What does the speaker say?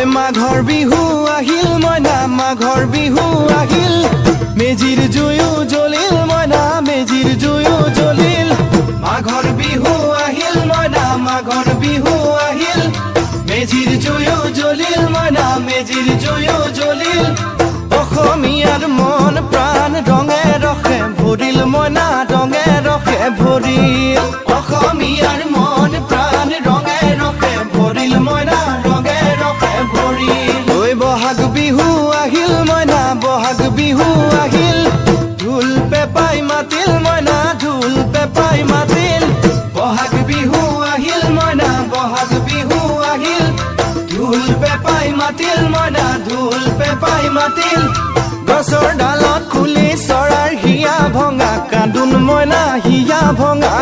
ঐ মাঘৰ বিহু আহিল মইনা মাঘৰ বিহু আহিল মেজিৰ জুয়ো জ্বলিল মইনা মেজিৰ জুয়ো জ্বলিল মাঘৰ বিহু আহিল মইনা মাঘৰ বিহু আহিল মেজিৰ জুয়ো জ্বলিল মইনা মেজিৰ জুয়ো জ্বলিল অসমীয়াৰ মন প্ৰাণ ৰঙে ৰখে ভৰিল মইনা ৰঙে ৰখে ভৰিল অসমীয়াৰ মন প্ৰাণ ৰঙে ৰখে ভৰিল মইনা ৰঙে ৰখে ভৰিল ঐ বহাগ বিহু আহিল মইনা বহাগ বিহু আহিল ঢোল পেপাই মাতিল মইনা ঢোল পেপাই মাতিল বহাগ বিহু আহিল মইনা বহাগ বিহু আহিল ঢোল পেপাই মাতিল মইনা ঢোল পেপাই মাতিল গছৰ ডালত খুলি চৰাৰ হিয়া ভঙা কান্দোন মইনা হিয়া ভঙা